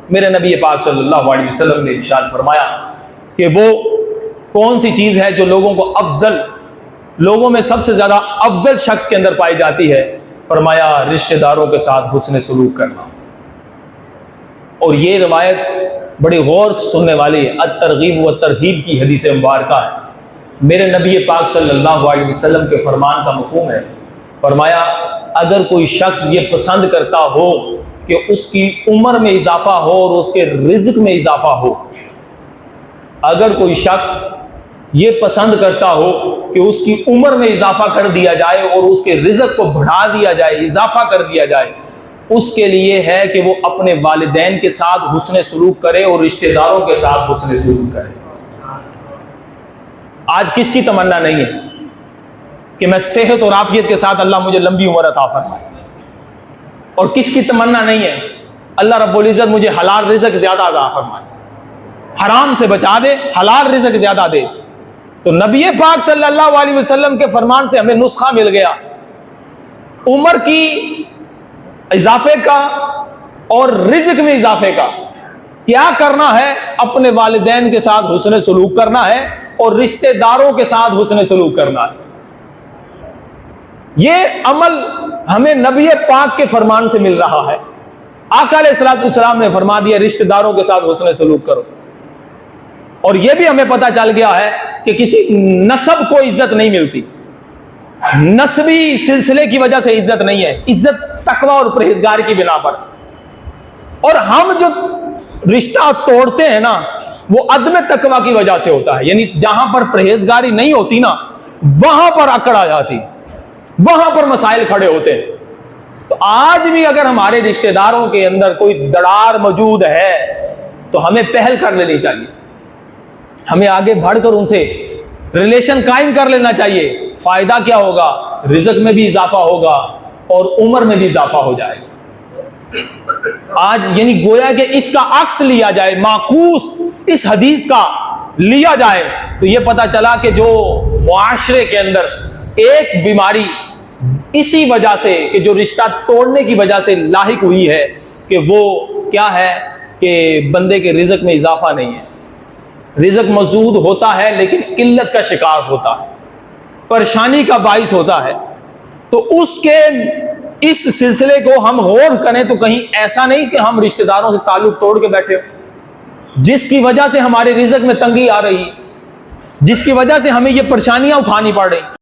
میرے نبی پاک صلی اللہ علیہ وسلم نے ارشاد فرمایا کہ وہ کون سی چیز ہے جو لوگوں میں سب سے زیادہ افضل شخص کے اندر پائی جاتی ہے؟ فرمایا رشتہ داروں کے ساتھ حسن سلوک کرنا۔ اور یہ روایت بڑی غور سننے والی ہے، الترغیب و ترہیب کی حدیث مبارکہ ہے۔ میرے نبی پاک صلی اللہ علیہ وسلم کے فرمان کا مفہوم ہے، فرمایا اگر کوئی شخص یہ پسند کرتا ہو کہ اس کی عمر میں اضافہ ہو اور اس کے رزق میں اضافہ ہو، اگر کوئی شخص یہ پسند کرتا ہو کہ اس کی عمر میں اضافہ کر دیا جائے اور اس کے رزق کو بڑھا دیا جائے، اضافہ کر دیا جائے، اس کے لیے ہے کہ وہ اپنے والدین کے ساتھ حسن سلوک کرے اور رشتہ داروں کے ساتھ حسن سلوک کرے۔ آج کس کی تمنا نہیں ہے کہ میں صحت اور عافیت کے ساتھ اللہ مجھے لمبی عمر عطا فرمائے؟ اور کس کی تمنا نہیں ہے اللہ رب العزت مجھے حلال رزق زیادہ عطا فرمائے، حرام سے بچا دے، حلال رزق زیادہ دے؟ تو نبی پاک صلی اللہ علیہ وسلم کے فرمان سے ہمیں نسخہ مل گیا عمر کی اضافے کا اور رزق میں اضافے کا۔ کیا کرنا ہے؟ اپنے والدین کے ساتھ حسن سلوک کرنا ہے اور رشتہ داروں کے ساتھ حسن سلوک کرنا ہے۔ یہ عمل ہمیں نبی پاک کے فرمان سے مل رہا ہے۔ آقا علیہ الصلوۃ والسلام نے فرما دیا رشتہ داروں کے ساتھ حسن سلوک کرو۔ اور یہ بھی ہمیں پتہ چل گیا ہے کہ کسی نسب کو عزت نہیں ملتی، نسبی سلسلے کی وجہ سے عزت نہیں ہے، عزت تقوی اور پرہیزگاری کی بنا پر۔ اور ہم جو رشتہ توڑتے ہیں نا وہ عدم تقوی کی وجہ سے ہوتا ہے، یعنی جہاں پر پرہیزگاری نہیں ہوتی نا وہاں پر اکڑ آ جاتی، وہاں پر مسائل کھڑے ہوتے ہیں۔ تو آج بھی اگر ہمارے رشتہ داروں کے اندر کوئی دراڑ موجود ہے تو ہمیں پہل کر لینی چاہیے، ہمیں آگے بڑھ کر ان سے ریلیشن قائم کر لینا چاہیے۔ فائدہ کیا ہوگا؟ رزق میں بھی اضافہ ہوگا اور عمر میں بھی اضافہ ہو جائے گا۔ آج یعنی گویا کہ اس کا عکس لیا جائے، معکوس اس حدیث کا لیا جائے تو یہ پتہ چلا کہ جو معاشرے کے اندر ایک بیماری اسی وجہ سے کہ جو رشتہ توڑنے کی وجہ سے لاحق ہوئی ہے کہ وہ کیا ہے کہ بندے کے رزق میں اضافہ نہیں ہے، رزق مزدود ہوتا ہے لیکن قلت کا شکار ہوتا ہے، پریشانی کا باعث ہوتا ہے۔ تو اس سلسلے کو ہم غور کریں تو کہیں ایسا نہیں کہ ہم رشتہ داروں سے تعلق توڑ کے بیٹھے ہو، جس کی وجہ سے ہمارے رزق میں تنگی آ رہی، جس کی وجہ سے ہمیں یہ پریشانیاں اٹھانی پڑ رہی۔